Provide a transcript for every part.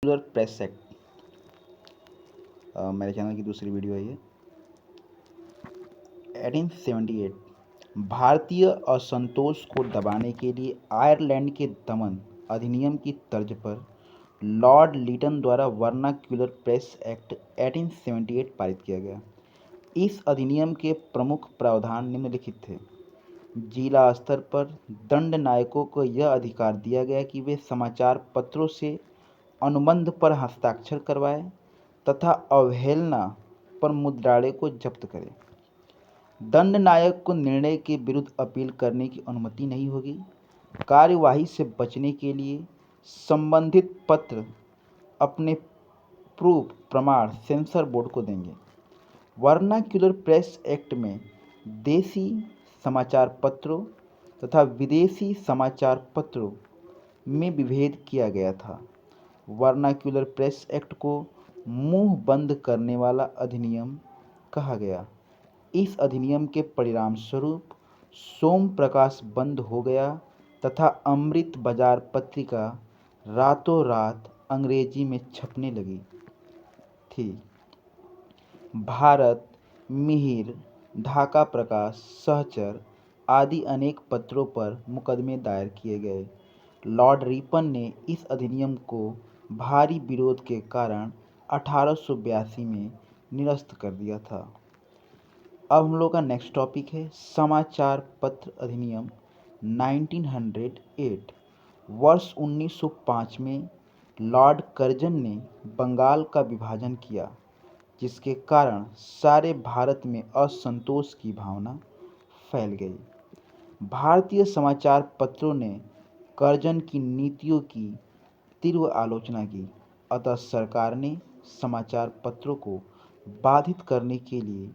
Vernacular press act मेरे channel की दूसरी वीडियो है ये। 1878 भारतीय असंतोष को दबाने के लिए आयरलैंड के दमन अधिनियम की तर्ज पर लॉर्ड लीटन द्वारा वर्नाक्यूलर प्रेस एक्ट 1878 पारित किया गया। इस अधिनियम के प्रमुख प्रावधान निम्नलिखित थे। जिला स्तर पर दंड नायकों को यह अधिकार दिया गया कि वे समाचार पत्रों से अनुबंध पर हस्ताक्षर करवाएं तथा अवहेलना पर मुद्रालय को जब्त करें। दंड नायक को निर्णय के विरुद्ध अपील करने की अनुमति नहीं होगी। कार्यवाही से बचने के लिए संबंधित पत्र अपने प्रूफ प्रमाण सेंसर बोर्ड को देंगे। वर्नाक्यूलर प्रेस एक्ट में देसी समाचार पत्रों तथा विदेशी समाचार पत्रों में विभेद किया गया था। वर्नाक्यूलर प्रेस एक्ट को मुंह बंद करने वाला अधिनियम कहा गया। इस अधिनियम के परिणाम स्वरूप सोम प्रकाश बंद हो गया तथा अमृत बाजार पत्रिका रातों रात अंग्रेजी में छपने लगी थी। भारत, मिहिर, ढाका प्रकाश, सहचर आदि अनेक पत्रों पर मुकदमे दायर किए गए। लॉर्ड रिपन ने इस अधिनियम को भारी विरोध के कारण 1882 में निरस्त कर दिया था। अब हम लोग का नेक्स्ट टॉपिक है समाचार पत्र अधिनियम 1908। वर्ष 1905 में लॉर्ड कर्जन ने बंगाल का विभाजन किया, जिसके कारण सारे भारत में असंतोष की भावना फैल गई। भारतीय समाचार पत्रों ने कर्जन की नीतियों की तीव्र आलोचना की, अतः सरकार ने समाचार पत्रों को बाधित करने के लिए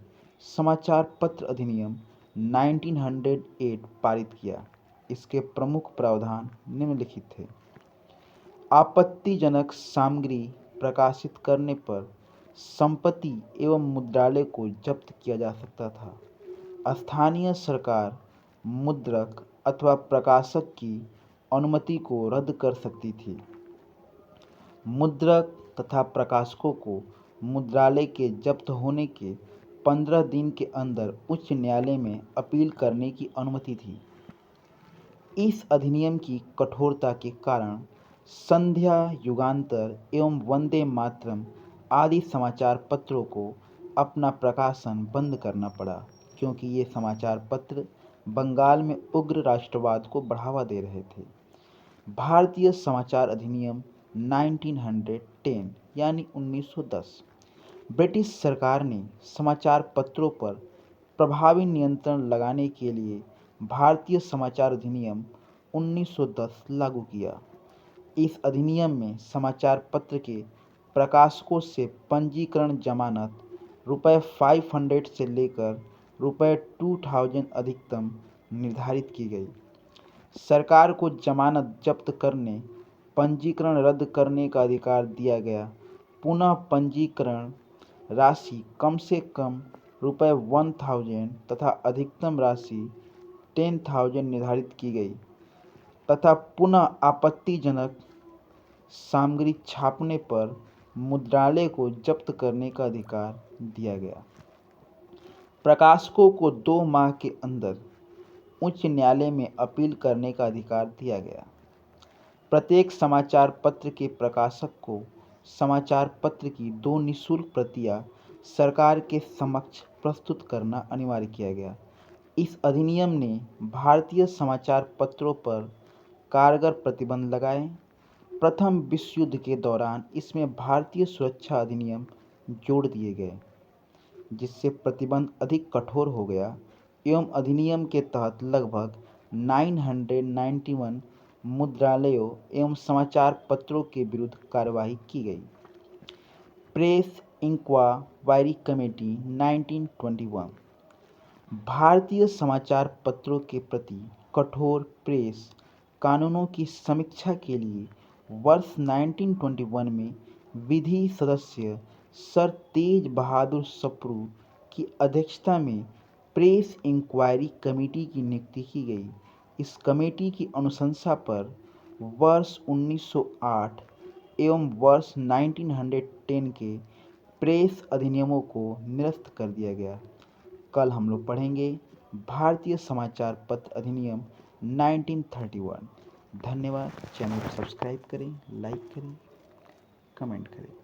समाचार पत्र अधिनियम 1908 पारित किया। इसके प्रमुख प्रावधान निम्नलिखित थे। आपत्तिजनक सामग्री प्रकाशित करने पर संपत्ति एवं मुद्रालय को जब्त किया जा सकता था। स्थानीय सरकार मुद्रक अथवा प्रकाशक की अनुमति को रद्द कर सकती थी। मुद्रक तथा प्रकाशकों को मुद्रालय के जब्त होने के 15 दिन के अंदर उच्च न्यायालय में अपील करने की अनुमति थी। इस अधिनियम की कठोरता के कारण संध्या, युगांतर एवं वंदे मातरम आदि समाचार पत्रों को अपना प्रकाशन बंद करना पड़ा, क्योंकि ये समाचार पत्र बंगाल में उग्र राष्ट्रवाद को बढ़ावा दे रहे थे। भारतीय समाचार अधिनियम 1910 यानी 1910। ब्रिटिश सरकार ने समाचार पत्रों पर प्रभावी नियंत्रण लगाने के लिए भारतीय समाचार अधिनियम 1910 लागू किया। इस अधिनियम में समाचार पत्र के प्रकाशकों से पंजीकरण जमानत ₹500 से लेकर ₹2000 अधिकतम निर्धारित की गई। सरकार को जमानत जब्त करने, पंजीकरण रद्द करने का अधिकार दिया गया। पुनः पंजीकरण राशि कम से कम ₹1000 तथा अधिकतम राशि 10,000 निर्धारित की गई तथा पुनः आपत्तिजनक सामग्री छापने पर मुद्रालय को जब्त करने का अधिकार दिया गया। प्रकाशकों को 2 माह के अंदर उच्च न्यायालय में अपील करने का अधिकार दिया गया। प्रत्येक समाचार पत्र के प्रकाशक को समाचार पत्र की 2 निःशुल्क प्रतियां सरकार के समक्ष प्रस्तुत करना अनिवार्य किया गया। इस अधिनियम ने भारतीय समाचार पत्रों पर कारगर प्रतिबंध लगाए। प्रथम विश्व युद्ध के दौरान इसमें भारतीय सुरक्षा अधिनियम जोड़ दिए गए, जिससे प्रतिबंध अधिक कठोर हो गया एवं अधिनियम के तहत लगभग 991 मुद्रालयों एवं समाचार पत्रों के विरुद्ध कार्यवाही की गई। Press inquiry committee 1921। भारतीय समाचार पत्रों के प्रति कठोर प्रेस कानूनों की समीक्षा के लिए वर्ष 1921 में विधि सदस्य सर तेज बहादुर सप्रू की अध्यक्षता में प्रेस इंक्वायरी कमेटी की नियुक्ति की गई। इस कमेटी की अनुशंसा पर वर्ष 1908 एवं वर्ष 1910 के प्रेस अधिनियमों को निरस्त कर दिया गया। कल हम लोग पढ़ेंगे भारतीय समाचार पत्र अधिनियम 1931। धन्यवाद। चैनल को सब्सक्राइब करें, लाइक करें, कमेंट करें।